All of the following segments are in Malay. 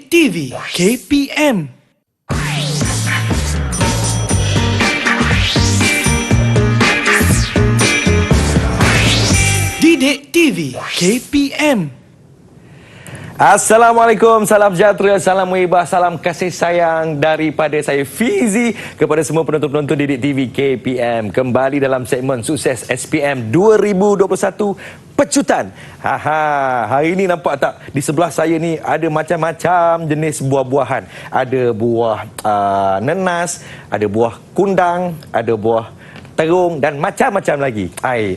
Didik TV KPM. Didik TV KPM. Assalamualaikum, salam sejahtera, salam muhibah, salam kasih sayang daripada saya Fizi kepada semua penonton-penonton Didik TV KPM. Kembali dalam segmen Sukses SPM 2021 Pecutan. Hari ini nampak tak di sebelah saya ni ada macam-macam jenis buah-buahan. Ada buah nenas, ada buah kundang, ada buah terung dan macam-macam lagi.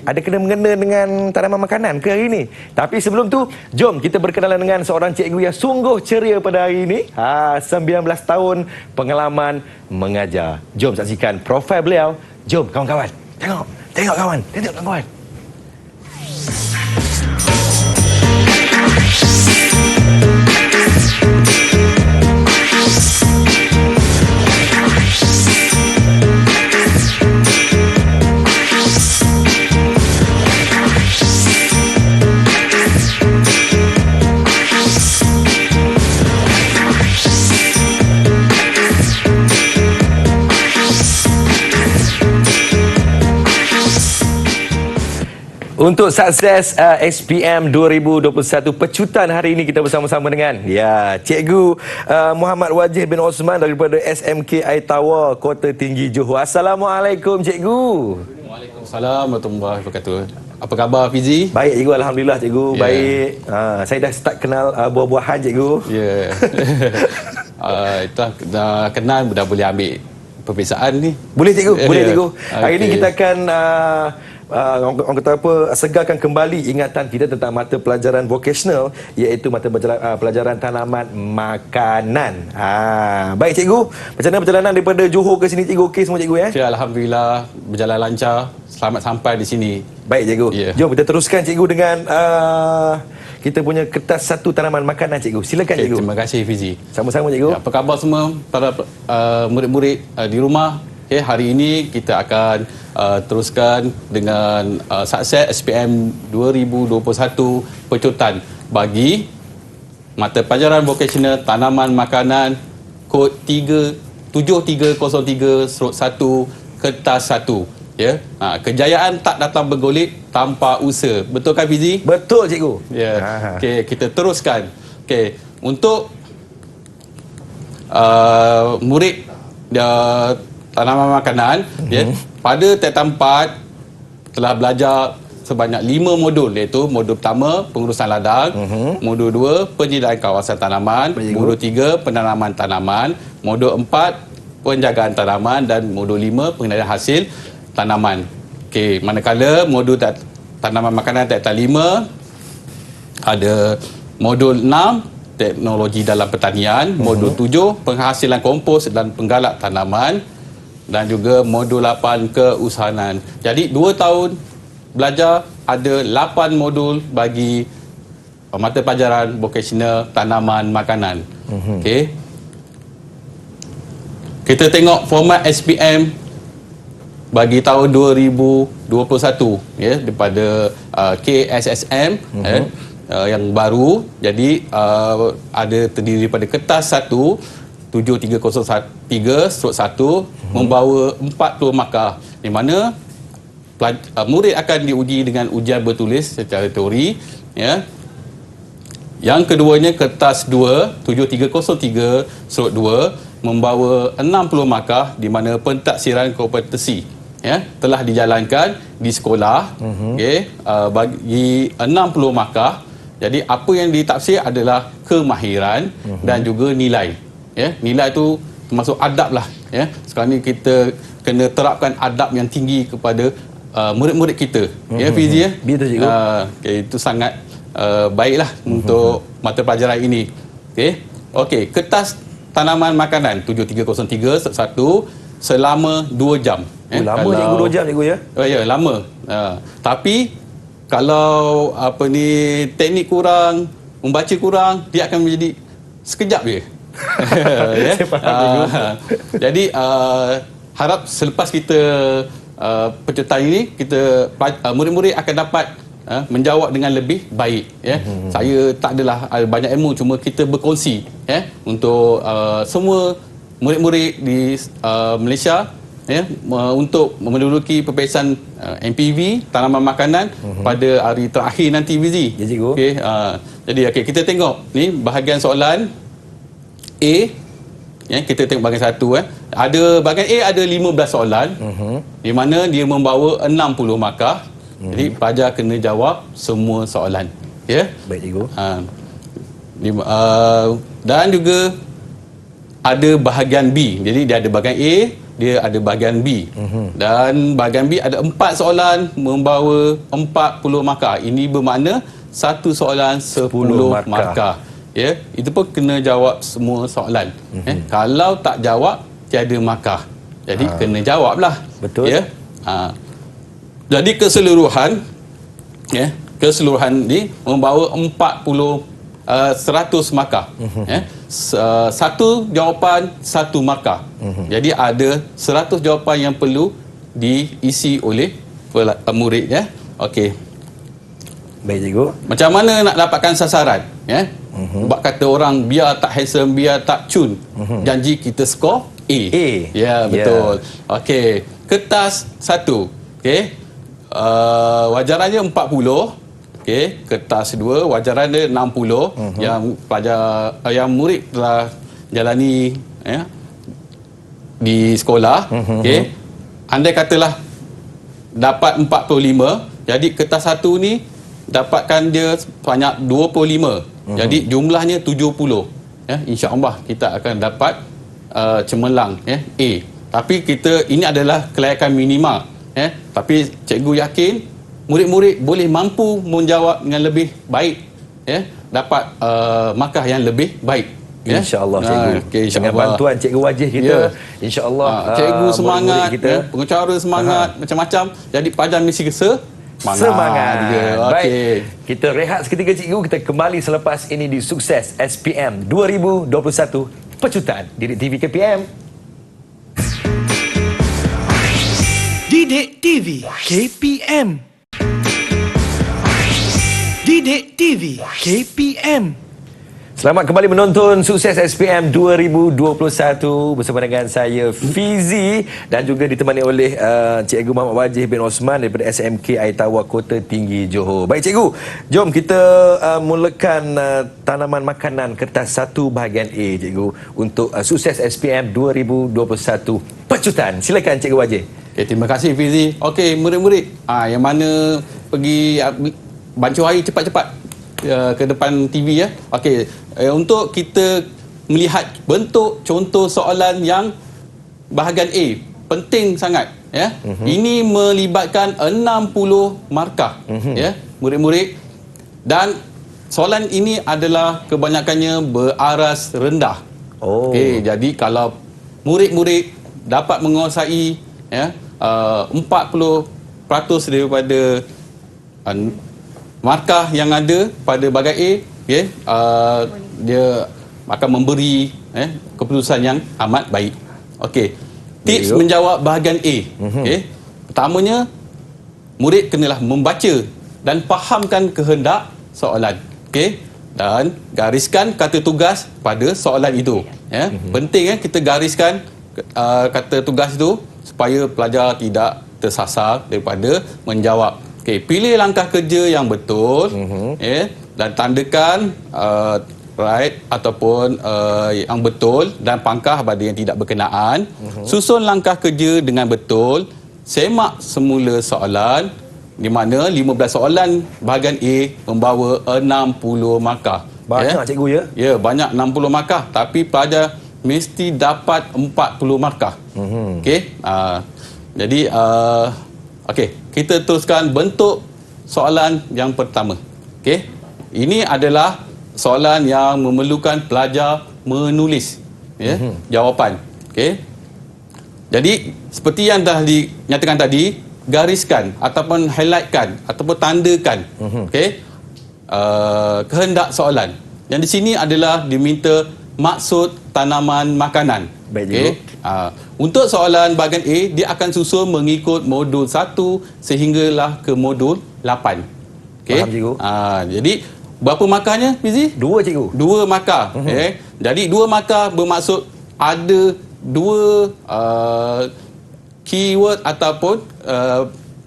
Ada kena-mengena dengan tanaman makanan ke hari ini? Tapi sebelum tu, jom kita berkenalan dengan seorang cikgu yang sungguh ceria pada hari ini. 19 tahun pengalaman mengajar. Jom saksikan profil beliau. Jom kawan-kawan. Tengok kawan. Tengok kawan. Untuk sukses SPM 2021 Pecutan hari ini kita bersama-sama dengan Cikgu Muhammad Wajih bin Osman daripada SMK Air-Tawar, Kota Tinggi, Johor. Assalamualaikum Cikgu. Waalaikumsalam warahmatullahi wabarakatuh. Apa khabar Fizi? Baik Cikgu, alhamdulillah Cikgu. Baik. Saya dah start kenal buah-buahan Cikgu. Itulah dah kenal, dah boleh ambil peperiksaan ni. Boleh Cikgu, boleh Cikgu. Hari ini Okey. kita akan orang kata apa, segarkan kembali ingatan kita tentang mata pelajaran vocational, iaitu mata pelajaran tanaman makanan. Baik Cikgu, macam mana perjalanan daripada Johor ke sini Cikgu? Okey semua Cikgu ya? Okay, alhamdulillah berjalan lancar. Selamat sampai di sini. Baik Cikgu. Ya. Jom kita teruskan Cikgu dengan kita punya kertas satu tanaman makanan Cikgu. Silakan Okay, Cikgu. terima kasih Fizi. Sama-sama Cikgu. Apa khabar semua para murid-murid di rumah? Okay, hari ini kita akan teruskan dengan sukses SPM 2021 Pecutan bagi mata pelajaran vocational tanaman makanan kod 7303/1 kertas 1. Ya. Kejayaan tak datang bergolek tanpa usaha. Betul kan Fizi? Betul Cikgu. Ya. Okey, kita teruskan. Okey, untuk murid tanaman makanan, pada tingkatan 4 telah belajar sebanyak 5 modul, iaitu modul pertama pengurusan ladang, modul 2 penyediaan kawasan tanaman, modul 3 penanaman tanaman, modul 4 penjagaan tanaman dan modul 5 pengendalian hasil tanaman. Okey, manakala modul tanaman makanan tingkatan 5 ada modul 6 teknologi dalam pertanian, modul 7 penghasilan kompos dan penggalak tanaman dan juga modul 8 keusahanan. Jadi 2 tahun belajar ada 8 modul bagi mata pelajaran vocational tanaman makanan. Okey. Kita tengok format SPM bagi tahun 2021 ya, daripada KSSM yang baru. Jadi ada terdiri daripada kertas 1 7303/1 membawa 40 markah, di mana murid akan diuji dengan ujian bertulis secara teori ya. Yang keduanya kertas 2 7303/2 membawa 60 markah, di mana pentaksiran kompetensi ya telah dijalankan di sekolah. Bagi 60 markah. Jadi apa yang ditafsir adalah kemahiran dan juga nilai. Ya, nilai itu termasuk adab lah ya. Sekarang ni kita kena terapkan adab yang tinggi kepada murid-murid kita. Ya Fizi ya. Betul Cikgu. Itu sangat baiklah untuk mata pelajaran ini. Okey, kertas tanaman makanan 7303/1 selama 2 jam. Lama Cikgu, 2 jam Cikgu ya? Ya, lama. Tapi kalau teknik kurang, membaca kurang, dia akan menjadi sekejap je. Saya faham, Jadi harap selepas kita pecutan ini, kita murid-murid akan dapat menjawab dengan lebih baik. Saya tak adalah banyak ilmu, cuma kita berkongsi untuk semua murid-murid di Malaysia untuk menduduki peperiksaan MPV tanaman makanan pada hari terakhir nanti, Fizi. Ya, cikgu. Jadi kita tengok ni bahagian soalan A. Kita tengok bahagian satu. Ada bahagian A ada 15 soalan di mana dia membawa 60 markah. Jadi pelajar kena jawab semua soalan. Baik, cikgu. Dan juga ada bahagian B. Jadi dia ada bahagian A, dia ada bahagian B. Dan bahagian B ada 4 soalan membawa 40 markah. Ini bermakna satu soalan 10 markah. Itu pun kena jawab semua soalan. Kalau tak jawab, tiada markah. Jadi kena jawablah. Betul. Jadi keseluruhan ni membawa 100 markah. Satu jawapan, satu markah. Jadi ada 100 jawapan yang perlu diisi oleh murid. Okey. Baik, cikgu. Macam mana nak dapatkan sasaran? Sebab kata orang, biar tak handsome, biar tak cun, janji kita skor A. Ya, betul. Okey. Kertas 1. Wajarannya 40. Kertas 2 wajaran dia 60 yang pelajar murid telah jalani di sekolah. Andai katalah dapat 45, jadi kertas 1 ni dapatkan dia banyak 25. Jadi jumlahnya 70. Insya-Allah kita akan dapat cemerlang A. Tapi ini adalah kelayakan minima. Tapi cikgu yakin murid-murid boleh mampu menjawab dengan lebih baik, dapat markah yang lebih baik. InsyaAllah, cikgu. Insya dengan bantuan cikgu Wajih kita, InsyaAllah cikgu semangat, kita. pengacara semangat, macam-macam. Jadi pelajar mesti semangat. Baik, kita rehat seketika, cikgu. Kita kembali selepas ini di Sukses SPM 2021 Pecutan Didik TV KPM. Didik TV KPM. Didik TV KPM. Selamat kembali menonton Sukses SPM 2021 bersama dengan saya Fizi dan juga ditemani oleh Cikgu Muhammad Wajih bin Osman daripada SMK Aitawa Kota Tinggi Johor. Baik, cikgu, jom kita mulakan tanaman makanan kertas 1 bahagian A, cikgu, untuk Sukses SPM 2021 Pecutan. Silakan, Cikgu Wajih. Terima kasih, Fizi. Okey, murid-murid, yang mana pergi bancuh hari cepat-cepat ke depan TV Okey, untuk kita melihat bentuk contoh soalan yang bahagian A, penting sangat Ini melibatkan 60 markah murid-murid, dan soalan ini adalah kebanyakannya beraras rendah. Okey, jadi kalau murid-murid dapat menguasai 40% daripada markah yang ada pada bahagian A, dia akan memberi keputusan yang amat baik. Okey. Tips menjawab bahagian A. Pertamanya, murid kenalah membaca dan fahamkan kehendak soalan. Dan gariskan kata tugas pada soalan itu. Penting kita gariskan kata tugas itu supaya pelajar tidak tersasar daripada menjawab. Pilih langkah kerja yang betul, dan tandakan right ataupun yang betul dan pangkah pada yang tidak berkenaan. Susun langkah kerja dengan betul. Semak semula soalan, di mana 15 soalan bahagian A membawa 60 markah. Banyak, cikgu, ya? Ya, banyak, 60 markah. Tapi pelajar mesti dapat 40 markah. Jadi kita teruskan bentuk soalan yang pertama. Ini adalah soalan yang memerlukan pelajar menulis jawapan. Jadi seperti yang dah dinyatakan tadi, gariskan ataupun highlightkan ataupun tandakan kehendak soalan. Yang di sini adalah diminta maksud tanaman makanan. Baik, untuk soalan bahagian A, dia akan susun mengikut modul 1 sehinggalah ke modul 8. Okey. Faham, cikgu. Jadi berapa markahnya, Fizi? 2, cikgu. 2 markah. Okey. Jadi 2 markah bermaksud ada 2 keyword ataupun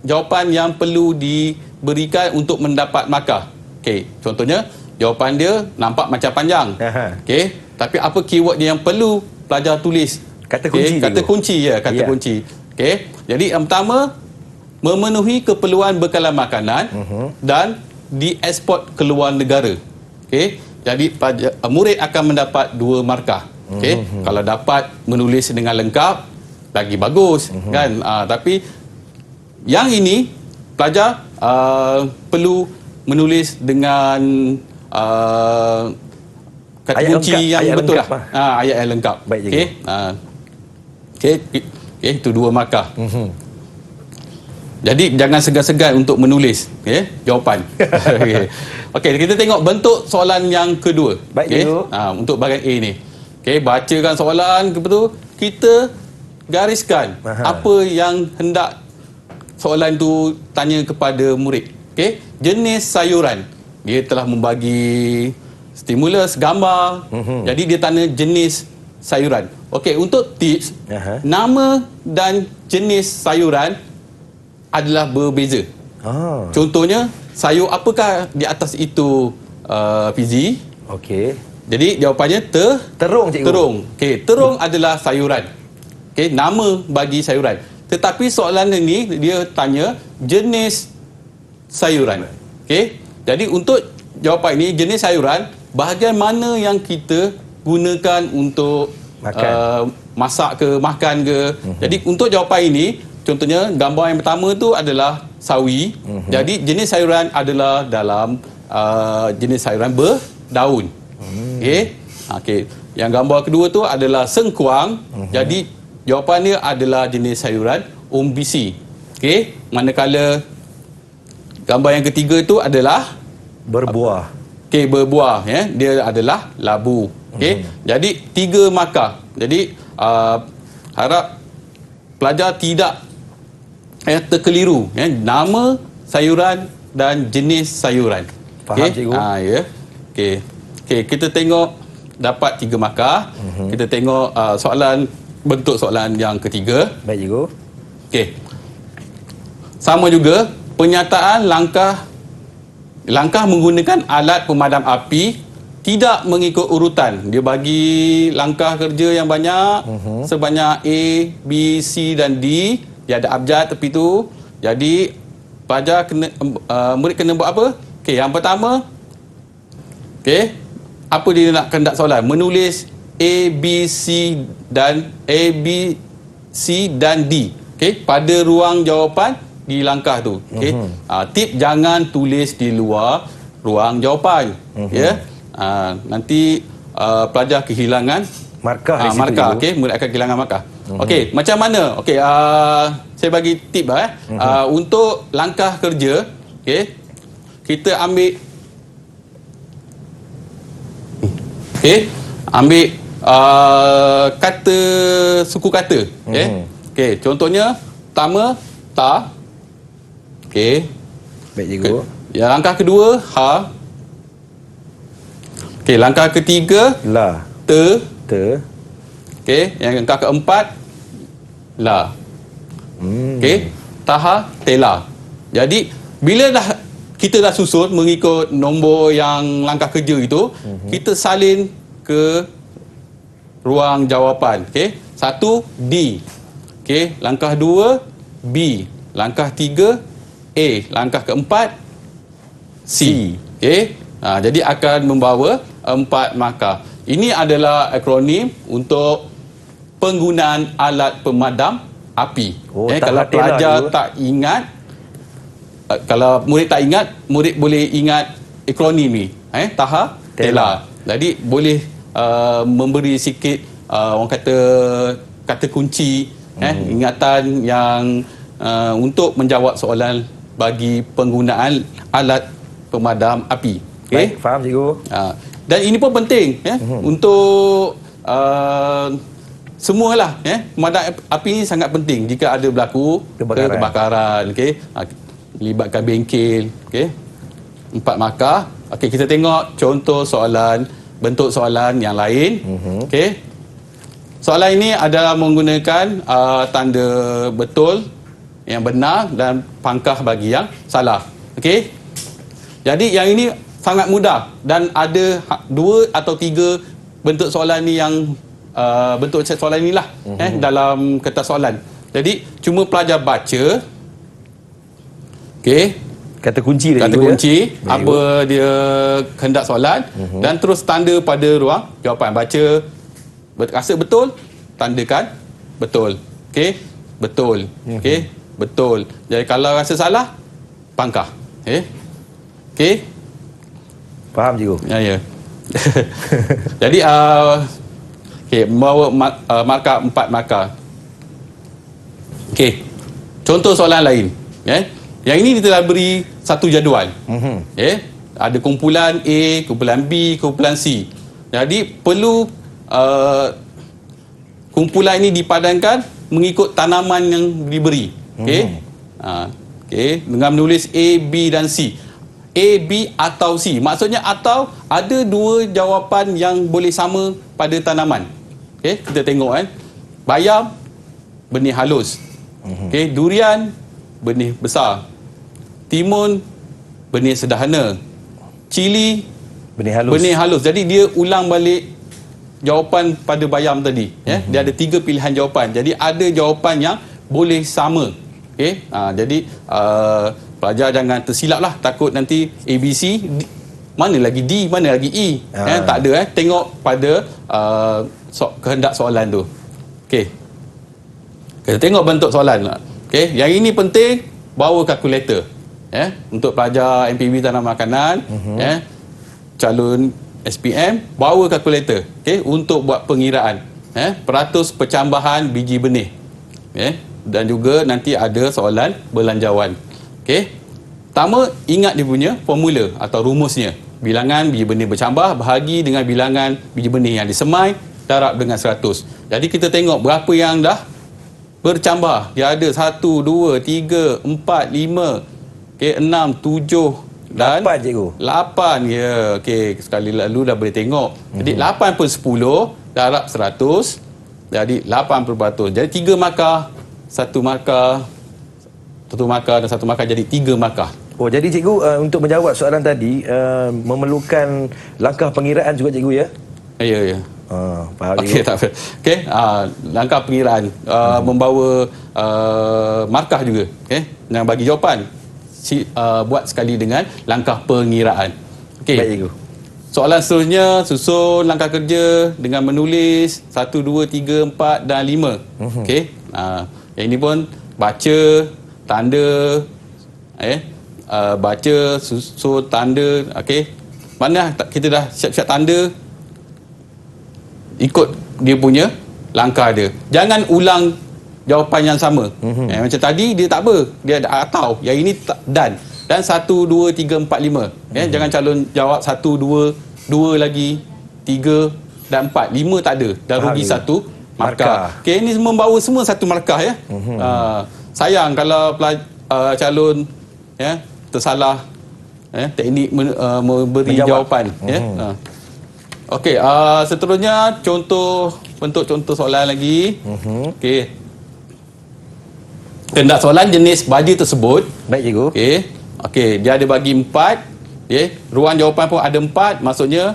jawapan yang perlu diberikan untuk mendapat markah. Okey, contohnya jawapan dia nampak macam panjang. Okey, tapi apa keyword dia yang perlu pelajar tulis? Kata kunci. Kata kunci ya, kata kunci. Okey. Jadi yang pertama, memenuhi keperluan bekalan makanan dan dieksport ke luar negara. Okey. Jadi murid akan mendapat 2 markah. Okey. Kalau dapat menulis dengan lengkap lagi bagus kan. Tapi yang ini pelajar perlu menulis dengan kata ayat kunci lengkap, yang ayat betul lengkap, lah. Ayat yang lengkap. Baik, cikgu. Okey. Okey, itu 2 markah. Jadi jangan segan-segan untuk menulis jawapan. Okey, kita tengok bentuk soalan yang kedua. Baik, cikgu. Untuk bahagian A ni. Okey, bacakan soalan betul. Kita gariskan apa yang hendak soalan tu tanya kepada murid. Okey, jenis sayuran. Dia telah membagi stimulus gambar. Jadi dia tanya jenis sayuran. Okey, untuk tips, nama dan jenis sayuran adalah berbeza. Contohnya, sayur apakah di atas itu, Fizi? Okey. Jadi jawapannya Terung, cikgu. terung. Okey, terung adalah sayuran. Okey, nama bagi sayuran. Tetapi soalan ini dia tanya jenis sayuran. Okey. Jadi untuk jawapan ini jenis sayuran, bahagian mana yang kita gunakan untuk masak ke makan ke. Jadi untuk jawapan ini, contohnya gambar yang pertama tu adalah sawi. Jadi jenis sayuran adalah dalam jenis sayuran berdaun. Okey. Okey. Yang gambar kedua tu adalah sengkuang. Jadi jawapan dia adalah jenis sayuran umbisi. Okey. Manakala gambar yang ketiga itu adalah berbuah. Okey, berbuah ya. Dia adalah labu. Okey. Jadi 3 markah. Jadi harap pelajar tidak terkeliru nama sayuran dan jenis sayuran. Faham, cikgu. Ya. Okey. Okey, kita tengok dapat 3 markah. Kita tengok soalan bentuk soalan yang ketiga. Baik, cikgu. Okey. Sama juga penyataan langkah menggunakan alat pemadam api tidak mengikut urutan. Dia bagi langkah kerja yang banyak, sebanyak A, B, C dan D. Dia ada abjad tepi tu. Jadi pelajar murid kena buat apa? Okey, yang pertama, okey, apa dia nak kendak soalan? Menulis A, B, C dan D. Okey, pada ruang jawapan di langkah tu. Okey. Tip jangan tulis di luar ruang jawapan. Ya. Nanti pelajar kehilangan Markah di situ. markah. Okey, murid akan kehilangan markah. Okey, macam mana? Okey, saya bagi tip untuk langkah kerja, okey. Kita ambil ambil kata suku kata. Okey. Okey, contohnya pertama ta. Okey. Baik, cikgu. Yang langkah kedua ha. Okey, langkah ketiga La. te. Okey, yang langkah keempat la. Okey, taha tela. Jadi bila kita dah susun mengikut nombor yang langkah kerja itu, kita salin ke ruang jawapan. Okey, 1 D. Okey, langkah 2 B, langkah 3 A, langkah keempat C. Okey. Jadi akan membawa 4 markah. Ini adalah akronim untuk penggunaan alat pemadam api. Kalau pelajar tak ingat, kalau murid tak ingat, murid boleh ingat akronim ni. Taha, tela. Jadi boleh memberi sikit orang kata kunci, ingatan yang untuk menjawab soalan bagi penggunaan alat pemadam api. Baik, faham, cikgu. Dan ini pun penting untuk semualah pemadam api ni sangat penting jika ada berlaku kebakaran, okey. Libatkan bengkel, okey. 4 markah. Okey, kita tengok contoh soalan, bentuk soalan yang lain. Okey. Soalan ini adalah menggunakan tanda betul yang benar dan pangkah bagi yang salah. Okey. Jadi yang ini sangat mudah dan ada 2 atau 3 bentuk soalan ni yang bentuk soalan inilah dalam kertas soalan. Jadi cuma pelajar baca. Okey. Kata kunci dia. Kata kunci apa dia kehendak soalan dan terus tanda pada ruang jawapan. Baca, rasa betul, tandakan betul. Okey, betul. Okey, betul. Jadi kalau rasa salah, pangkah. Okey. Faham cikgu? Ya. Jadi okey, membawa markah 4 markah. Okey. Contoh soalan lain, Yang ini kita telah beri satu jadual. Ada kumpulan A, kumpulan B, kumpulan C. Jadi perlu kumpulan ini dipadankan mengikut tanaman yang diberi. Okey, dengan menulis A, B dan C. A, B atau C. Maksudnya atau ada 2 jawapan yang boleh sama pada tanaman. Okey, kita tengok bayam benih halus. Okey, durian benih besar. Timun benih sederhana. Cili benih halus. Jadi dia ulang balik jawapan pada bayam tadi. Dia ada 3 pilihan jawapan. Jadi ada jawapan yang boleh sama. Okey. Jadi pelajar jangan tersilap lah. Takut nanti ABC mana lagi D, mana lagi E. Tak ada. Tengok pada kehendak soalan tu. Okey. Kita tengok bentuk soalan. Okey. Yang ini penting, bawa kalkulator. Untuk pelajar MPB tanam makanan, calon SPM, bawa kalkulator, untuk buat pengiraan, peratus percambahan biji benih, dan juga nanti ada soalan belanjawan. Pertama, ingat dia punya formula atau rumusnya. Bilangan biji benih bercambah bahagi dengan bilangan biji benih yang disemai darab dengan 100. Jadi kita tengok berapa yang dah bercambah. Dia ada 1, 2, 3, 4, 5, 6, 7 dan 8 cikgu. 8 ya. Okey, sekali lalu dah boleh tengok. Jadi 8 per 10 darab 100. Jadi 80%. Jadi 3 markah, 1 markah, 1 markah dan 1 markah, jadi 3 markah. Oh, jadi cikgu untuk menjawab soalan tadi memerlukan langkah pengiraan juga cikgu ya? Ya. Faham Okey, cikgu. tak apa. Okey, langkah pengiraan membawa markah juga, yang bagi jawapan. Buat sekali dengan langkah pengiraan. Okey. Baik cikgu. Soalan seterusnya susun langkah kerja dengan menulis 1, 2, 3, 4 dan 5. Okey. Yang ini pun baca, tanda, baca, susun, tanda. Okey. Mana kita dah siap-siap tanda, ikut dia punya langkah dia. Jangan ulang jawapan yang sama. Macam tadi dia tak apa, dia ada atau. Yang ini dan 1, 2, 3, 4, 5. Jangan calon jawab 1, 2 lagi, 3 dan 4. 5 tak ada. Dah rugi 1 markah. Okey, ini membawa semua 1 markah ya. Sayang kalau calon tersalah teknik memberi jawapan. Okey, seterusnya bentuk contoh soalan lagi. Okey. Kehendak soalan jenis baja tersebut. Baik cikgu. Okey, dia ada bagi 4. Ruang jawapan pun ada 4, maksudnya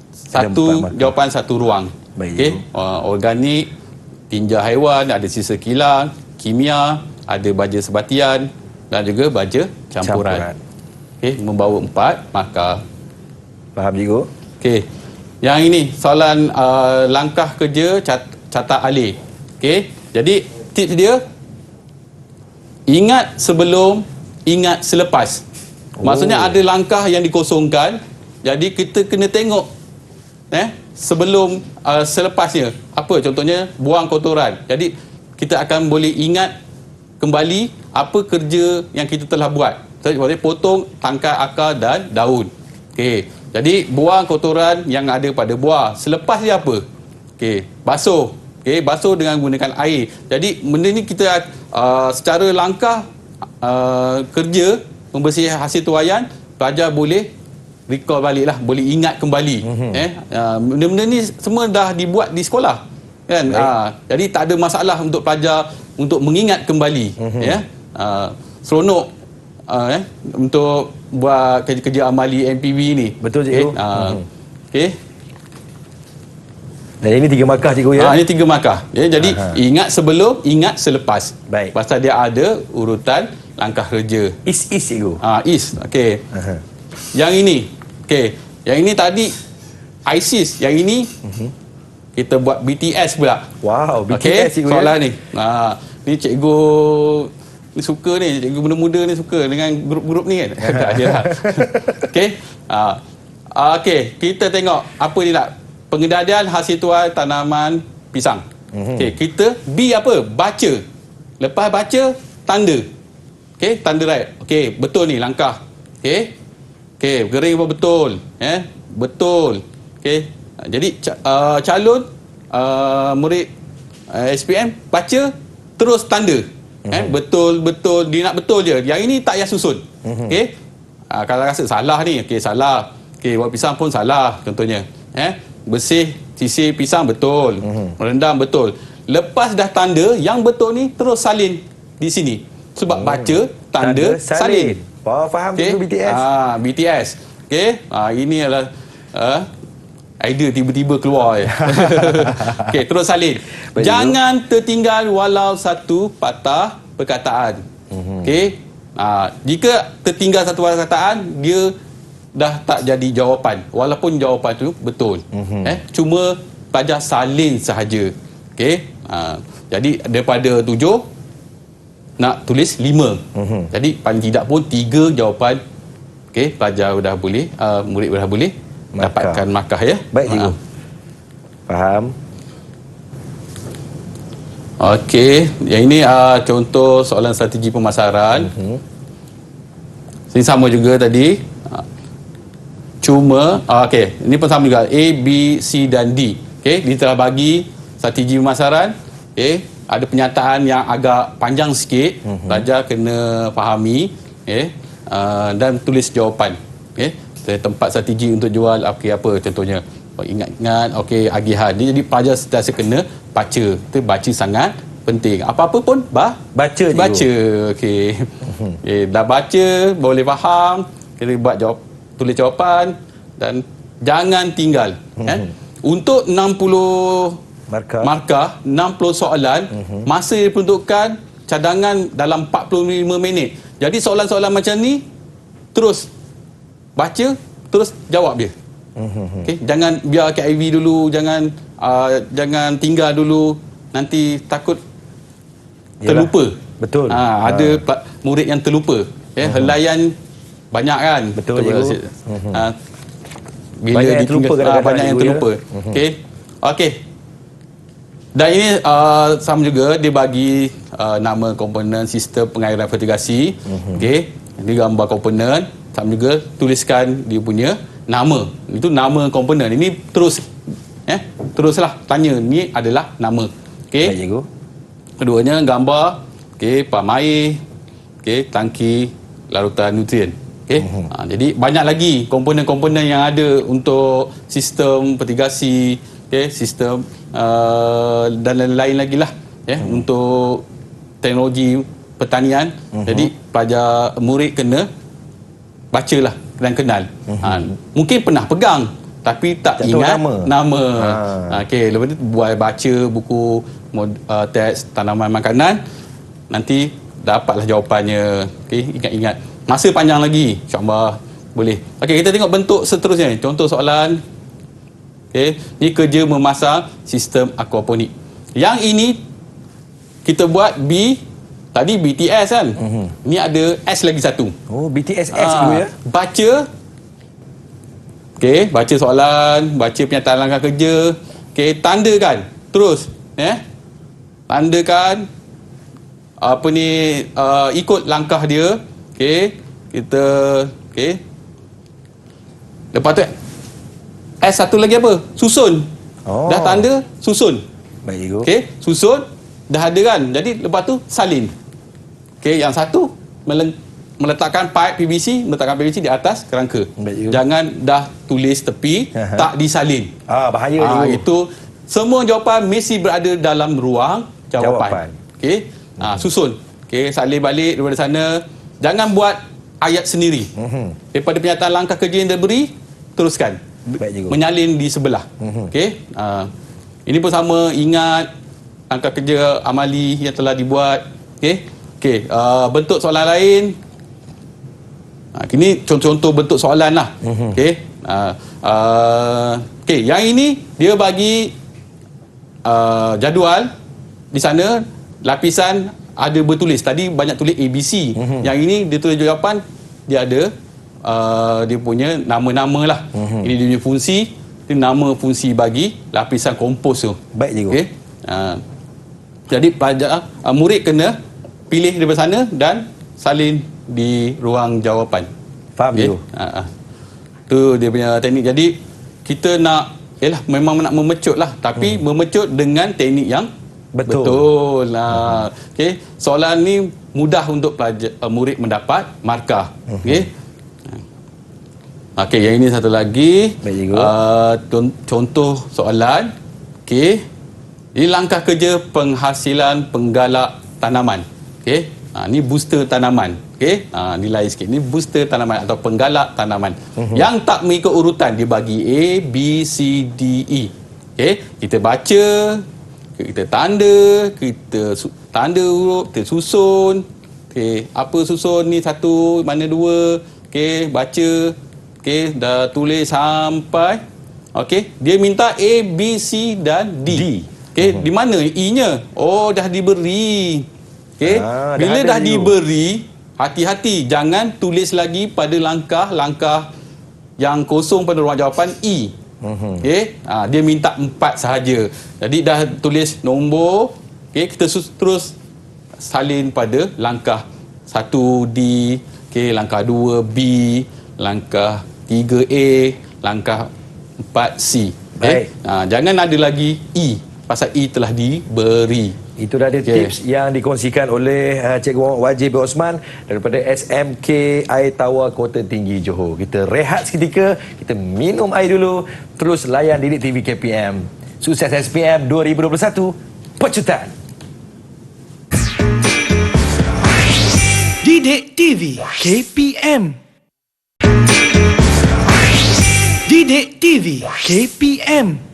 satu jawapan satu ruang. Baik. Organik, tinja haiwan, ada sisa kilang, kimia, ada baja sebatian dan juga baja campuran. Membawa 4 markah. Faham cikgu? Okey. Yang ini soalan langkah kerja catat alih. Jadi tips dia, ingat sebelum, ingat selepas. Maksudnya ada langkah yang dikosongkan. Jadi kita kena tengok sebelum, selepasnya. Apa contohnya? Buang kotoran. Jadi kita akan boleh ingat kembali apa kerja yang kita telah buat. Seperti potong tangkai, akar dan daun. Jadi buang kotoran yang ada pada buah. Selepas dia apa? Basuh. Basuh dengan menggunakan air. Jadi benda ni kita secara langkah kerja membersihkan hasil tuaian, pelajar boleh recall balik lah, boleh ingat kembali. Benda-benda ni semua dah dibuat di sekolah kan. Jadi tak ada masalah untuk pelajar untuk mengingat kembali. Seronok untuk buat kerja-kerja amali MPV ni. Betul, cikgu. Okey. Dan ini 3 markah, cikgu, ya? Ini 3 markah. Jadi ingat sebelum, ingat selepas. Baik. Pasal dia ada urutan langkah kerja. Is, cikgu. Is. Okey. Yang ini. Okey. Yang ini tadi ISIS. Yang ini kita buat BTS pula. Wow, BTS, Okey, cikgu, soalan ya? ni. Ni cikgu ni suka ni, cikgu muda-muda ni suka dengan grup-grup ni kan. Tak ada lah. Okey. Okey, kita tengok apa ni nak. Pengendalian hasil tuai tanaman pisang. Okey, kita B apa? Baca. Lepas baca, tanda. Okey, tanda right. Okey, betul ni langkah. Okey. Okey, gering apa betul? Betul. Okey. Jadi calon murid SPM baca terus tanda. Betul dia nak betul je. Yang ini tak payah susun. Okey. Kalau rasa salah ni, okey salah. Okey, buat pisang pun salah contohnya. Bersih sisir pisang betul. Merendam betul. Lepas dah tanda, yang betul ni terus salin di sini. Sebab baca tanda salin. Faham, Okay. cikgu, BTS? BTS. Okey. Ini adalah idea tiba-tiba keluar je. Okey, terus salin. Baik, Jangan tertinggal walau satu patah perkataan. Okey. Jika tertinggal satu perkataan, dia dah tak jadi jawapan. Walaupun jawapan tu betul. Cuma pelajar salin sahaja. Okey. Jadi daripada 7 nak tulis 5. Jadi paling tidak pun 3 jawapan. Okey, pelajar dah boleh, murid dah boleh dapatkan markah ya. Baik, cikgu. Faham. Okey, yang ini contoh soalan strategi pemasaran. Ini sama juga tadi. Cuma okey, ini pun sama juga A, B, C dan D. Okey, dia telah bagi strategi pemasaran. Okey, ada penyataan yang agak panjang sikit. Pelajar kena fahami, dan tulis jawapan. Okey, tempat strategi untuk jual apa contohnya. Ingat-ingat, okey, agihan. Jadi pelajar sentiasa kena baca. Itu baca sangat penting. Apa-apa pun baca. Okey. Dah baca, boleh faham, kita buat tulis jawapan dan jangan tinggal. Untuk 60 markah 60 soalan, masa yang diperuntukkan cadangan dalam 45 minit. Jadi soalan-soalan macam ni terus baca, terus jawab dia. Okey, jangan biar KIV dulu, jangan tinggal dulu, nanti takut terlupa. Betul. Ada murid yang terlupa. Helaian banyak kan? Betul, cikgu. Bila banyak yang terlupa kadang-kadang. Banyak yang terlupa. Okey. Okey. Dan ini sama juga dia bagi nama komponen sistem pengairan fertigasi. Okey. Dia gambar komponen, sama juga tuliskan dia punya nama. Itu nama komponen. Ini teruslah tanya, ni adalah nama. Okey. Baik, cikgu. Keduanya gambar, okey, pam air, okey, tangki larutan nutrien. Okey. Jadi banyak lagi komponen-komponen yang ada untuk sistem fertigasi, okey, sistem dan lain-lain lagi lah untuk teknologi pertanian. Jadi pelajar murid kena bacalah dan kenal. Mungkin pernah pegang tapi tak ingat nama. Okey, lepas tu buat baca buku teks tanaman makanan, nanti dapatlah jawapannya. Okey, ingat-ingat. Masa panjang lagi, insya-Allah boleh. Okey, kita tengok bentuk seterusnya. Contoh soalan. Okey, ni kerja memasang sistem aquaponik. Yang ini kita buat B, tadi BTS kan. Ni ada S lagi satu. Oh, BTS dulu ya. Baca. Okey, baca soalan, baca pernyataan langkah kerja. Okey, tandakan. Terus, tandakan apa ni, ikut langkah dia. Okey, kita lepas tu S satu lagi apa? Susun. Dah tanda, susun. Baik, cikgu. Okey, susun dah ada kan. Jadi lepas tu salin. Okey, yang satu meletakkan meletakkan PVC di atas kerangka. Baik, cikgu. Jangan dah tulis tepi, tak disalin. Bahaya cikgu. Itu semua jawapan mesti berada dalam ruang jawapan. Okey. Susun. Okey, salin balik daripada sana. Jangan buat ayat sendiri. Daripada pernyataan langkah kerja yang diberi, teruskan. Baik cikgu. Menyalin di sebelah. Okey. Ini pun sama, ingat langkah kerja amali yang telah dibuat. Okey. Okey, bentuk soalan lain. Ini contoh-contoh bentuk soalan lah. Okey. Okey, yang ini dia bagi jadual di sana, lapisan ada bertulis. Tadi banyak tulis ABC. Yang ini dia tulis jawapan, dia ada dia punya nama-nama lah. Ini dia punya fungsi, dia nama fungsi bagi lapisan kompos tu. Baik cikgu. Okey. Jadi pelajar murid kena pilih daripada sana dan salin di ruang jawapan. Faham cikgu? Tu dia punya teknik. Jadi kita nak memang nak memecut lah, tapi memecut dengan teknik yang betul lah. Okey, soalan ni mudah untuk pelajar murid mendapat markah. Okey. Okey, yang ini satu lagi. Baik, cikgu. Contoh soalan. Okey. Ini langkah kerja penghasilan penggalak tanaman. Okey. Ni booster tanaman. Okey. Ni lain sikit. Ni booster tanaman atau penggalak tanaman. Yang tak mengikut urutan dia bagi A, B, C, D, E. Okey. Kita baca, kita tanda, kita tanda huruf, kita susun. Okey. Apa susun ni satu, mana dua. Okey, baca. Okey, dah tulis sampai. Okey, dia minta A, B, C dan D. Okey, di mana E-nya? Oh, dah diberi. Okey, bila dah diberi, hati-hati jangan tulis lagi pada langkah-langkah yang kosong pada ruang jawapan E. Okey, dia minta 4 sahaja. Jadi dah tulis nombor. Okey, kita terus salin pada langkah 1 D, okey, langkah 2 B, langkah 3 A, langkah 4 C. Baik. Jangan ada lagi E. Pasal E telah diberi. Itu dah ada tips yang dikongsikan oleh Cikgu Muhammad Wajih bin Osman daripada SMK Air Tawar Kota Tinggi Johor. Kita rehat seketika, kita minum air dulu, terus layan Didik TV KPM. Sukses SPM 2021, pecutan. Didik TV KPM. Didik TV KPM.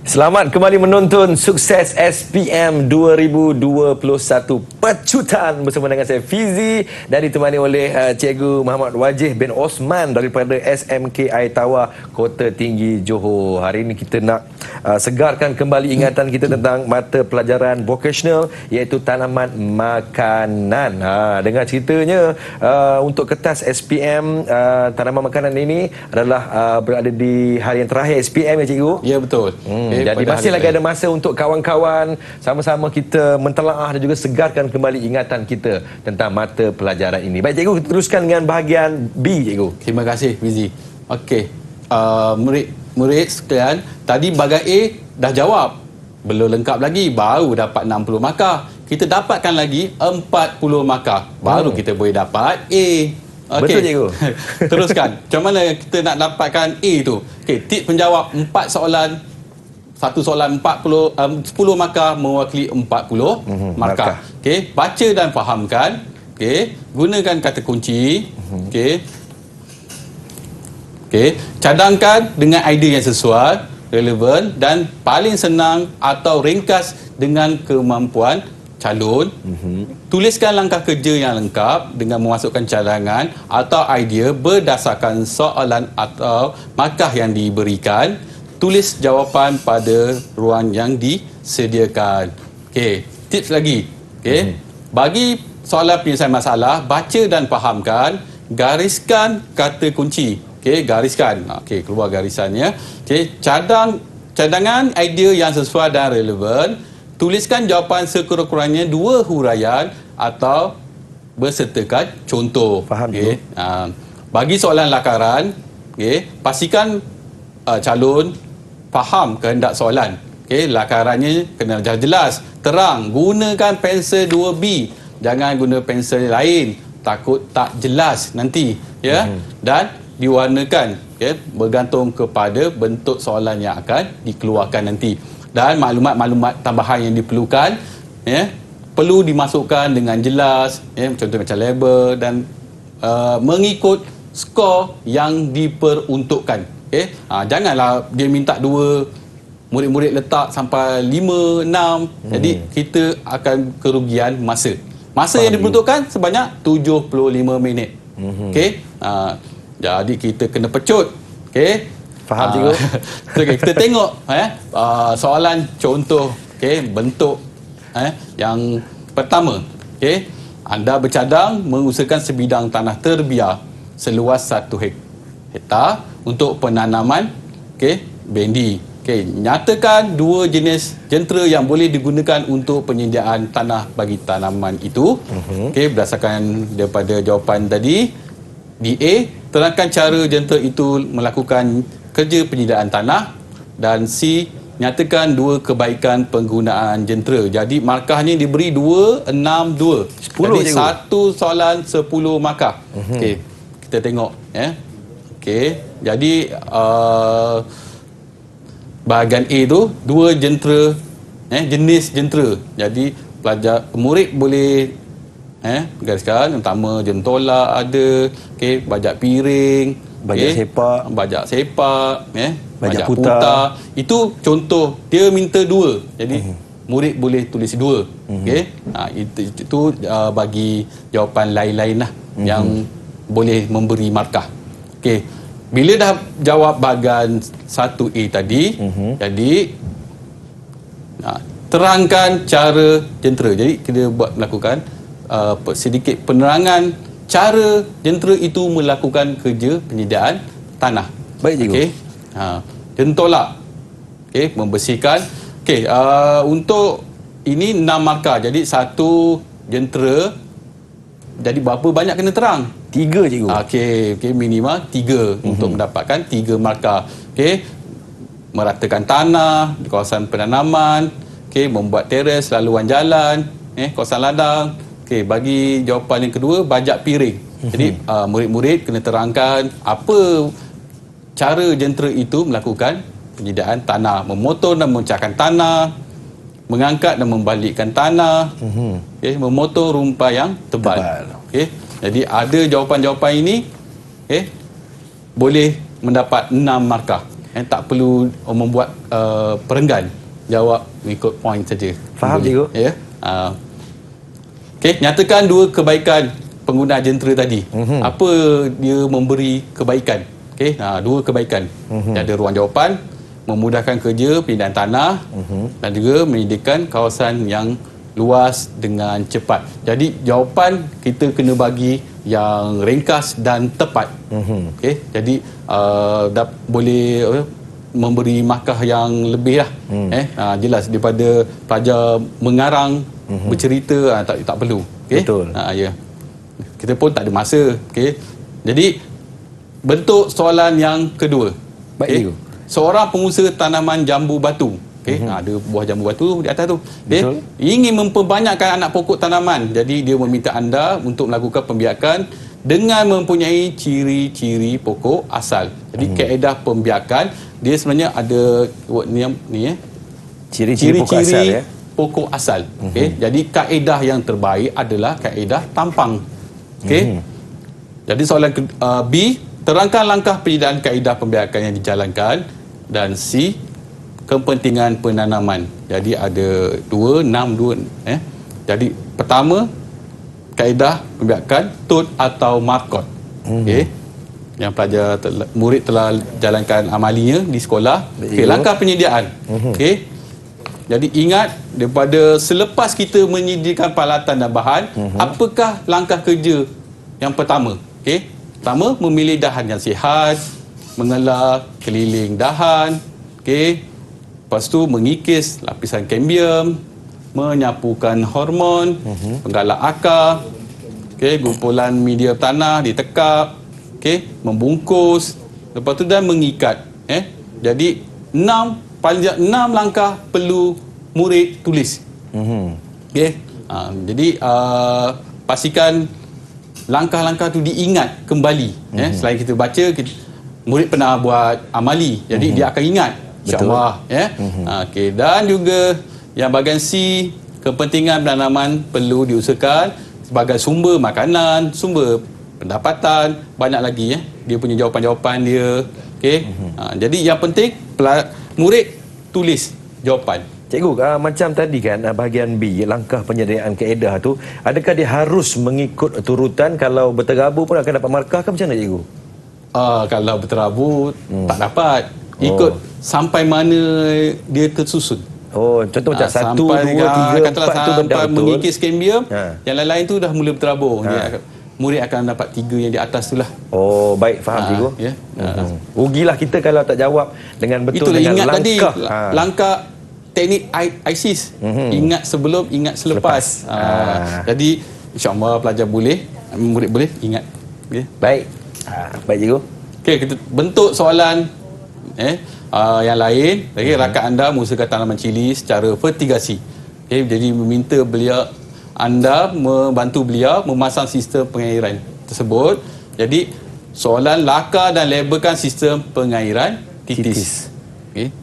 Selamat kembali menonton Sukses SPM 2021 Pecutan bersama dengan saya Fizi dan ditemani oleh Cikgu Muhammad Wajih bin Osman daripada SMK Air Tawar Kota Tinggi Johor. Hari ini kita nak segarkan kembali ingatan kita tentang mata pelajaran vocational iaitu tanaman makanan. Dengan ceritanya untuk kertas SPM tanaman makanan ini adalah berada di hari yang terakhir SPM ya cikgu? Ya betul. Jadi masih lagi ada masa untuk kawan-kawan sama-sama kita mentelaah dan juga segarkan kembali ingatan kita tentang mata pelajaran ini. Baik cikgu, kita teruskan dengan bahagian B cikgu. Terima kasih Fizi. Okey. Murid sekalian, tadi bahagian A dah jawab. Belum lengkap lagi, baru dapat 60 markah. Kita dapatkan lagi 40 markah. Baru kita boleh dapat A. Okay. Betul cikgu. Teruskan. Macam mana kita nak dapatkan A tu? Okey, tip penjawab 4 soalan. Satu soalan 10 markah mewakili 40 markah. Okey, baca dan fahamkan. Okey, gunakan kata kunci. Okey. Okey, cadangkan dengan idea yang sesuai, relevan dan paling senang atau ringkas dengan kemampuan calon. Tuliskan langkah kerja yang lengkap dengan memasukkan cadangan atau idea berdasarkan soalan atau markah yang diberikan. Tulis jawapan pada ruang yang disediakan. Okey, tips lagi. Okey, bagi soalan penyelesaian masalah, baca dan fahamkan, gariskan kata kunci. Okey, gariskan. Okey, keluar garisannya. Okey, cadangan idea yang sesuai dan relevan. Tuliskan jawapan sekurang-kurangnya 2 huraian atau bersertakan contoh. Faham okey. Bagi soalan lakaran, okey, pastikan calon faham kehendak soalan. Okey, lakarannya kena jelas, terang. Gunakan pensel 2B. Jangan guna pensel lain. takut tak jelas nanti, ya. Dan diwarnakan, ya, bergantung kepada bentuk soalan yang akan dikeluarkan nanti. Dan maklumat-maklumat tambahan yang diperlukan, ya, perlu dimasukkan dengan jelas, ya, contoh macam label dan mengikut skor yang diperuntukkan. Okay? Janganlah dia minta 2, murid-murid letak sampai 5, 6. Jadi kita akan kerugian masa. Masa yang diperuntukkan sebanyak 75 minit. Okey. Jadi kita kena pecut. Okey. Faham cikgu? Okay, kita tengok soalan contoh, okey, bentuk yang pertama. Okey. Anda bercadang mengusahakan sebidang tanah terbiar seluas 1 hektar untuk penanaman, okey, bendi. Okey, nyatakan 2 jenis jentera yang boleh digunakan untuk penyediaan tanah bagi tanaman itu. Okey, berdasarkan daripada jawapan tadi, di A, terangkan cara jentera itu melakukan kerja penyediaan tanah, dan C, nyatakan 2 kebaikan penggunaan jentera. Jadi markahnya diberi 2, 6, 2. 10 Jadi cikgu. satu soalan 10 markah. Okey, kita tengok, ya. Okey, jadi bahagian A tu 2 jentera, jenis jentera. Jadi murid boleh gariskan, pertama jentola ada, okey, bajak piring, Bajak sepak, bajak putar. putar. Itu contoh, dia minta 2. Jadi murid boleh tulis 2. Okey. Itu bagi jawapan lain-lain lah yang boleh memberi markah. Okey. Bila dah jawab bahagian 1A tadi, jadi terangkan cara jentera. Jadi kita melakukan sedikit penerangan cara jentera itu melakukan kerja penyediaan tanah. Baik cikgu. Okey. Jentolak. Okey, membersihkan. Okey, untuk ini 6 markah. Jadi satu jentera, jadi berapa banyak kena terang? 3 cikgu. Okey, minimal 3 untuk mendapatkan 3 markah. Okey. Meratakan tanah di kawasan penanaman, okey, membuat teres laluan jalan, kawasan ladang. Okey, bagi jawapan yang kedua, bajak piring. Jadi murid-murid kena terangkan apa cara jentera itu melakukan penyediaan tanah, memotong dan memecahkan tanah, mengangkat dan membalikkan tanah, okey, memotong rumpai yang tebal. Okey. Jadi ada jawapan-jawapan ini, boleh mendapat 6 markah. Tak perlu membuat perenggan, jawab mengikut poin saja. Faham cikgu? Ya. Okey, nyatakan 2 kebaikan pengguna jentera tadi. Apa dia memberi kebaikan? Okey, 2 kebaikan. Ada ruang jawapan, memudahkan kerja penyediaan tanah, dan juga menyediakan kawasan yang luas dengan cepat. Jadi jawapan kita kena bagi yang ringkas dan tepat. Okey, jadi boleh memberi markah yang lebih lah. Jelas daripada pelajar mengarang, bercerita, tak perlu. Okay? Betul. Ya. Kita pun tak ada masa. Okay? Jadi bentuk soalan yang kedua. Baik, cikgu. Seorang pengusaha tanaman jambu batu. Ada buah jambu batu di atas tu. Betul. Ingin memperbanyakkan anak pokok tanaman. Jadi dia meminta anda untuk melakukan pembiakan dengan mempunyai ciri-ciri pokok asal. Jadi kaedah pembiakan dia sebenarnya ada ni Ciri-ciri pokok asal, ya. Pokok asal. Okey. Jadi kaedah yang terbaik adalah kaedah tampang. Okey. Jadi soalan B, terangkan langkah penyediaan kaedah pembiakan yang dijalankan, dan C, kepentingan penanaman. Jadi ada 2, 6, 2. Jadi pertama, kaedah pembiakan tut atau markot. Okey. Yang pelajar murid telah jalankan amalinya di sekolah. Okey, langkah penyediaan. Okey. Jadi ingat, daripada selepas kita menyediakan peralatan dan bahan, apakah langkah kerja yang pertama? Okey. Pertama, memilih dahan yang sihat, mengelar keliling dahan. Okey. Lepas tu mengikis lapisan kambium, menyapukan hormon, penggalak akar, gumpulan media tanah ditekap, membungkus, lepas tu dan mengikat. Jadi 6 langkah perlu murid tulis. Jadi pastikan langkah-langkah tu diingat kembali. Selain kita baca, murid pernah buat amali, jadi dia akan ingat. InsyaAllah. Okey. Dan juga yang bahagian C, kepentingan penanaman perlu diusahakan sebagai sumber makanan, sumber pendapatan, banyak lagi dia punya jawapan-jawapan dia. Okey. Jadi yang penting murid tulis jawapan. Cikgu, macam tadi kan bahagian B, langkah penyediaan kaedah tu, adakah dia harus mengikut turutan? Kalau berterabur pun akan dapat markah ke macam mana, cikgu? Kalau berterabur tak dapat. Ikut sampai mana dia tersusun. Contoh macam 1, 2, 3, 4 tu benda sampai betul. mengikis kambium, yang lain-lain tu dah mula berterabur. Murid akan dapat 3 yang di atas tu lah. Baik, faham cikgu. Ya. Rugilah kita kalau tak jawab dengan betul. Itulah dengan ingat langkah. tadi langkah teknik ISIS. Ingat sebelum, ingat selepas. Jadi insya-Allah pelajar boleh, murid boleh ingat. Okay. Baik. Baik cikgu. Okey, kita bentuk soalan yang lain. Rakan anda mengusahakan tanaman cili secara vertigasi. Jadi meminta anda membantu beliau memasang sistem pengairan tersebut. Jadi soalan lakar dan labelkan sistem pengairan titis.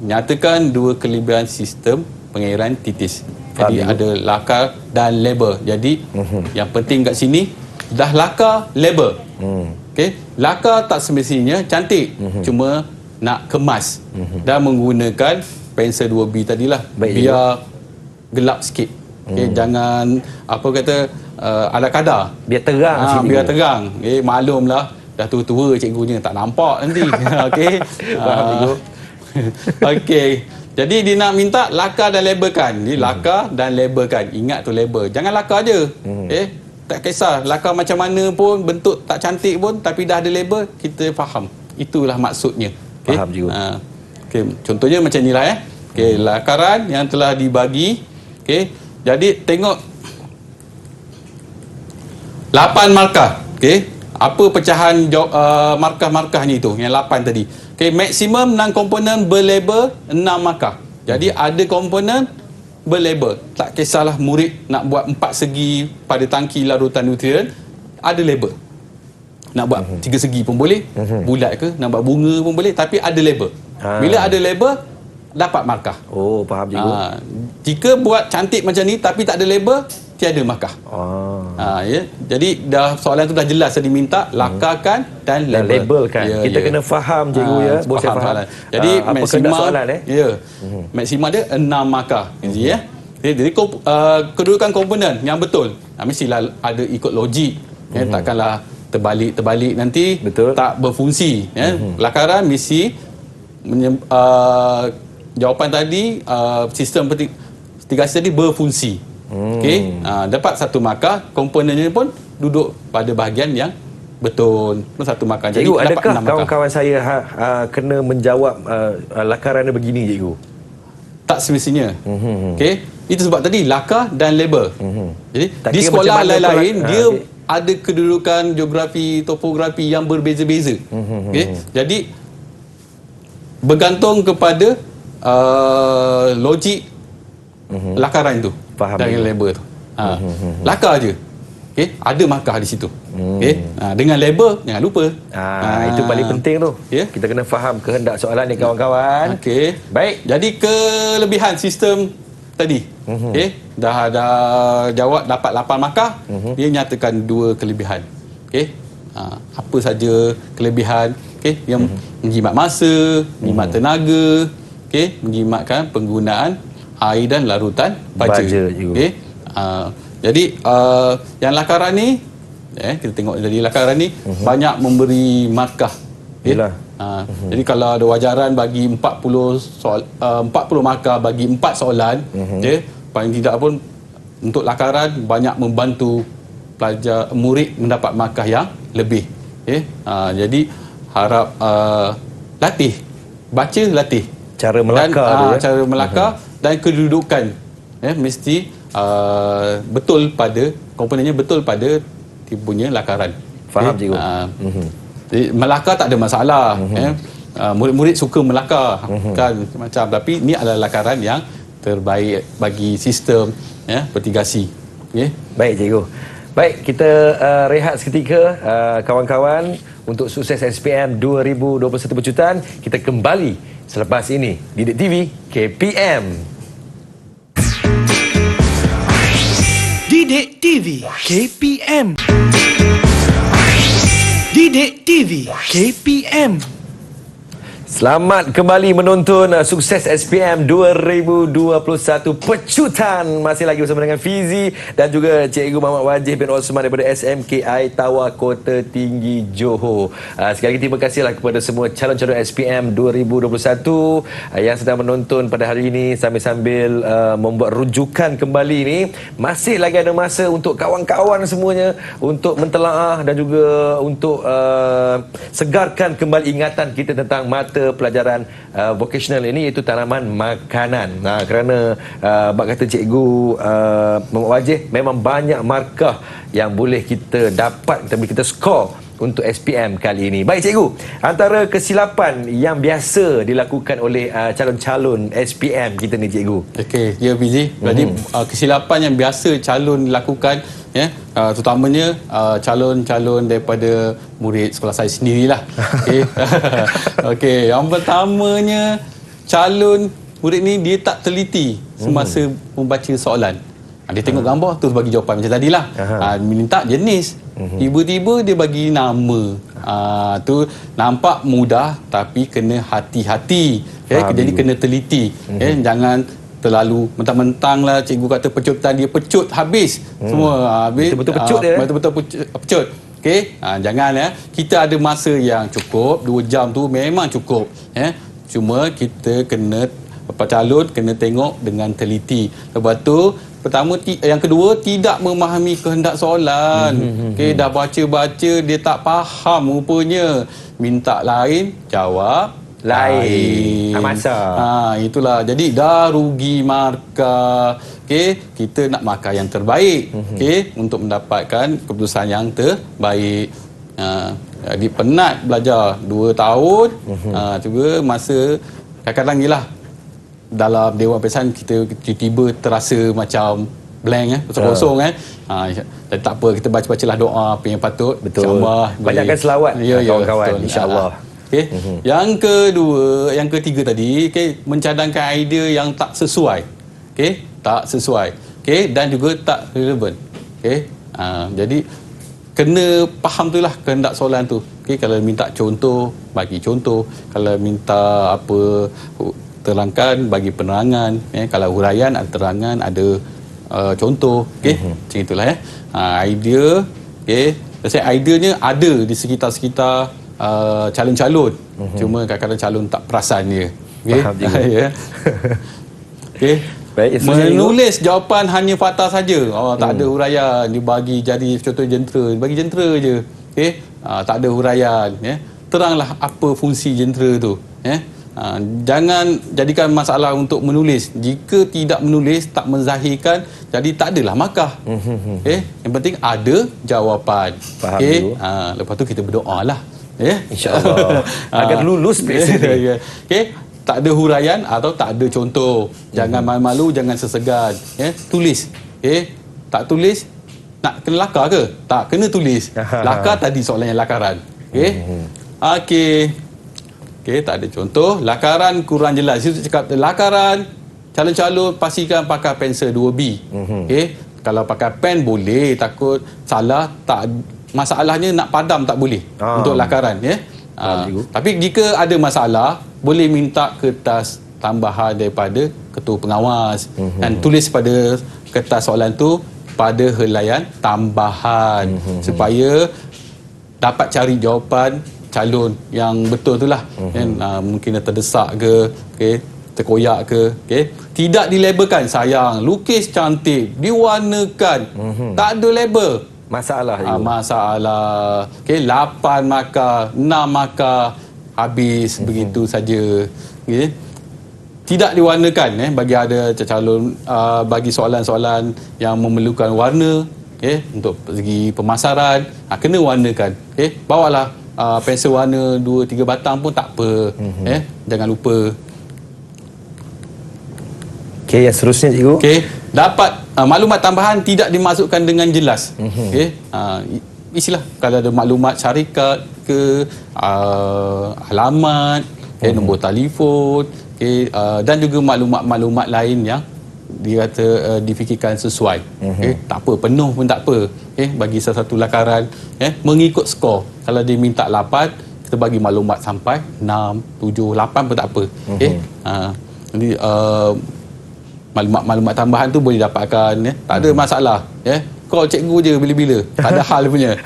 Nyatakan 2 kelebihan sistem pengairan titis. Jadi ada lakar dan label. Jadi yang penting kat sini dah lakar, label. Lakar tak semestinya cantik, cuma nak kemas dan menggunakan pensel 2B tadilah. Biar gelap sikit. Jangan ala kadar. Biar terang. Biar terang. Maklumlah dah tua-tua cikgunya tak nampak nanti. Faham cikgu. Okey. Jadi dia nak minta lakar dan labelkan. Dia lakar dan labelkan. Ingat tu label. Jangan lakar je. Tak kisah lakar macam mana pun, bentuk tak cantik pun, tapi dah ada label, kita faham. Itulah maksudnya. Faham cikgu. Contohnya macam inilah lakaran yang telah dibagi. Jadi tengok 8 markah. Apa pecahan markah-markah ni tu? Yang 8 tadi. Maksimum 6 komponen berlabel 6 markah. Jadi ada komponen berlabel. Tak kisahlah murid nak buat 4 segi pada tangki larutan nutrien, ada label. Nak buat 3 segi pun boleh, bulat ke, nak buat bunga pun boleh, tapi ada label. Bila ada label, dapat markah. Faham cikgu. Jika buat cantik macam ni tapi tak ada label, tiada markah. Jadi dah soalan tu dah jelas dia diminta lakarkan dan labelkan. Kita kena faham cikgu Boleh saya faham. Jadi maksimal soalan maksimal dia 6 markah. Jadi kedudukan komponen yang betul. Mestilah ada ikut logik. Takkanlah terbalik nanti tak berfungsi. Lakaran mesti jawapan tadi sistem vertigasi tadi berfungsi. Dapat 1 markah, komponennya pun duduk pada bahagian yang betul. 1 markah. Jadi cikgu, dapat adakah 6 markah. kawan-kawan saya kena menjawab lakaran begini cikgu? Tak semestinya. Itu sebab tadi lakar dan label. Jadi Tak di kira sekolah macam mana lain-lain tu, dia ada kedudukan geografi, topografi yang berbeza-beza. Jadi bergantung kepada logik lakaran tu. Faham. Dengan label tu. Lakar je. Ada markah di situ. Dengan label jangan lupa. Itu paling penting tu. Kita kena faham kehendak soalan ni kawan-kawan. Baik. Jadi kelebihan sistem tadi. Dah ada jawab dapat 8 markah, dia nyatakan 2 kelebihan. Apa saja kelebihan? Yang menjimat masa, menjimat tenaga, menjimatkan penggunaan air dan larutan baja. Jadi yang lakaran ni kita tengok dari lakaran ni banyak memberi markah. Jadi kalau ada wajaran bagi 40 markah bagi 4 soalan, paling tidak pun untuk lakaran banyak membantu pelajar murid mendapat markah yang lebih. Jadi harap latih, baca, latih cara melakar dan, cara melakar dan kedudukan mesti betul pada komponennya, betul pada punya lakaran. Faham cikgu. Jadi melakar tak ada masalah. Murid-murid suka melakar kan macam, tapi ni adalah lakaran yang terbaik bagi sistem vertigasi. Baik cikgu. Baik, kita rehat seketika kawan-kawan untuk sukses SPM 2021 pecutan. Kita kembali selepas ini Didik TV KPM. Didik TV KPM. Didik TV KPM. Selamat kembali menonton sukses SPM 2021 pecutan. Masih lagi bersama dengan Fizi dan juga Cikgu Muhammad Wajih bin Osman daripada SMKI Tawar Kota Tinggi Johor. Sekali lagi terima kasihlah kepada semua calon-calon SPM 2021 yang sedang menonton pada hari ini sambil-sambil membuat rujukan kembali ni. Masih lagi ada masa untuk kawan-kawan semuanya untuk mentelaah dan juga untuk segarkan kembali ingatan kita tentang mata pelajaran vocational ini, iaitu tanaman makanan. Kerana bak kata Cikgu Muhammad Wajih, memang banyak markah yang boleh kita dapat, kita skor untuk SPM kali ini. Baik Cikgu, antara kesilapan yang biasa dilakukan oleh calon-calon SPM kita ni Cikgu. Okey, ya Fizi. Jadi kesilapan yang biasa calon lakukan, ya, terutamanya calon-calon daripada murid sekolah saya sendirilah. Okey. Okey, yang pertamanya, calon murid ni dia tak teliti semasa membaca soalan. Dia tengok gambar terus bagi jawapan macam tadilah. Minta jenis. Tiba-tiba dia bagi nama. Tu nampak mudah tapi kena hati-hati. Jadi kena teliti. Jangan terlalu mentang-mentang lah cikgu kata pecutan, dia pecut habis. Semua habis. Betul-betul pecut dia. Betul-betul pecut. Okey, jangan ya. Kita ada masa yang cukup, 2 jam tu memang cukup. Cuma kita kena calon kena tengok dengan teliti. Lepas tu yang kedua, tidak memahami kehendak soalan. Okey, dah baca-baca dia tak faham rupanya. Minta lain, jawab lain. Masa. Itulah. Jadi dah rugi markah. Okey, kita nak markah yang terbaik. Okey, untuk mendapatkan keputusan yang terbaik. Jadi penat belajar 2 tahun. Juga masa kadang-kadang gila dalam Dewan Peraksaan kita tiba-tiba terasa macam blank, kosong dan tak apa, kita baca-bacalah doa apa yang patut. Betul. Banyakkan selawat kawan-kawan, insya-Allah. Okey. Yang ketiga tadi, mencadangkan idea yang tak sesuai. Okey, tak sesuai. Okey, dan juga tak relevan. Okey. Jadi kena faham itulah kehendak soalan tu. Okey, kalau minta contoh, bagi contoh. Kalau minta apa terangkan, bagi penerangan. Kalau huraian ada terangan, ada contoh. Okey, macam itulah ya. Idea, okey. Biasanya ideanya ada di sekitar-sekitar calon-calon. Cuma kadang-kadang calon tak perasan dia. Okey. Ya. Okey. Baik, menulis jawapan hanya fakta saja. Tak ada huraian, dibagi jadi contoh jentera, bagi jentera je. Okey. Tak ada huraian, ya. Teranglah apa fungsi jentera tu, ya. Jangan jadikan masalah untuk menulis. Jika tidak menulis, tak menzahirkan, jadi tak adalah markah. Okay? Yang penting ada jawapan. Faham okay? dulu. Lepas tu kita berdoa lah. InsyaAllah. Agar lulus presiden. Okay? Tak ada huraian atau tak ada contoh. Jangan malu-malu, jangan sesegan. Tulis. Okay? Tak tulis, nak kena lakar ke? Tak, kena tulis. Lakar tadi soalan yang lakaran. Okay? Okey. Okey, tak ada contoh. Lakaran kurang jelas. Itu cakap lakaran, calon-calon pastikan pakai pensel 2B. Okey, kalau pakai pen boleh, takut salah, tak masalahnya nak padam tak boleh untuk lakaran, ya. Tapi jika ada masalah, boleh minta kertas tambahan daripada ketua pengawas dan tulis pada kertas soalan tu pada helaian tambahan supaya dapat cari jawapan calon yang betul tu lah. Mungkin terdesak ke, okay, terkoyak ke, okay. Tidak dilabelkan, sayang. Lukis cantik, diwarnakan, tak ada label. Masalah masalah. Okay, 8 markah, 6 markah, habis begitu saja. Okay. Tidak diwarnakan, bagi ada calon bagi soalan-soalan yang memerlukan warna, okay, untuk segi pemasaran, kena warnakan. Okay. Bawalah pensel warna 2-3 batang pun tak apa. Jangan lupa. Okey, yang seterusnya cikgu. Okey, dapat maklumat tambahan tidak dimasukkan dengan jelas. Okey. Isilah kalau ada maklumat syarikat ke alamat, nombor telefon, dan juga maklumat-maklumat lain yang dia kata difikirkan sesuai. Tak apa, penuh pun tak apa. Bagi salah satu lakaran mengikut skor. Kalau dia minta 8, kita bagi maklumat sampai 6, 7, 8 pun tak apa. Jadi maklumat tambahan tu boleh dapatkan, tak ada masalah. Call cikgu je bila-bila, tak ada hal punya.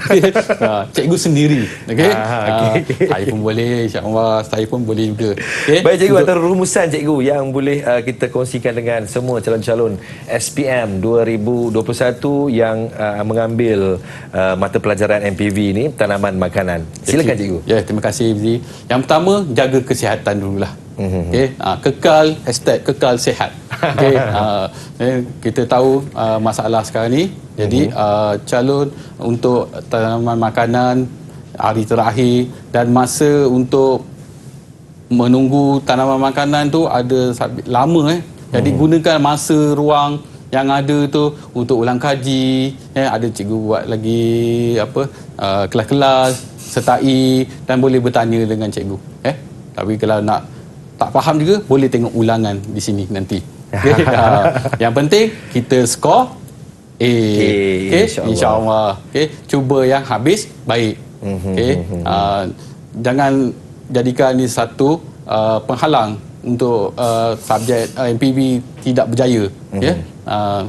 Cikgu sendiri. Saya pun boleh, insya-Allah saya pun boleh juga. Baik cikgu, antara rumusan cikgu yang boleh kita kongsikan dengan semua calon-calon SPM 2021 yang mengambil mata pelajaran MPV ni, tanaman makanan. Silakan cikgu. Ya, terima kasih Fizi. Yang pertama, jaga kesihatan dululah. Kekal sihat. Kita tahu masalah sekarang ni. Jadi calon untuk tanaman makanan hari terakhir dan masa untuk menunggu tanaman makanan tu ada lama. Jadi gunakan masa ruang yang ada tu untuk ulang kaji. Ada cikgu buat lagi kelas-kelas, sertai dan boleh bertanya dengan cikgu. Tapi kalau tak faham juga, boleh tengok ulangan di sini nanti. Yang penting kita skor A. InsyaAllah. Cuba yang habis baik. Jangan jadikan ini satu penghalang untuk subjek MPV tidak berjaya.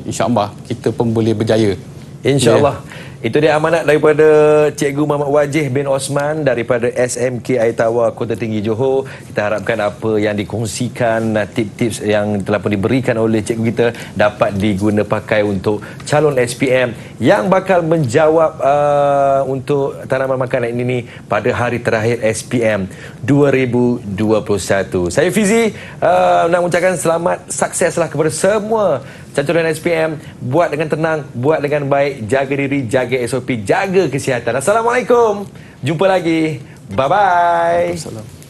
InsyaAllah kita pun boleh berjaya. InsyaAllah. Itu dia amanat daripada Cikgu Muhammad Wajih bin Osman daripada SMK Air Kota Tinggi Johor. Kita harapkan apa yang dikongsikan, tips-tips yang telah pun diberikan oleh cikgu kita dapat diguna pakai untuk calon SPM yang bakal menjawab untuk tanaman makanan ini pada hari terakhir SPM 2021. Saya Fizi nak mengucapkan selamat sukseslah kepada semua calon SPM. Buat dengan tenang, buat dengan baik, jaga diri, jaga SOP, jaga kesihatan. Assalamualaikum. Jumpa lagi. Bye-bye.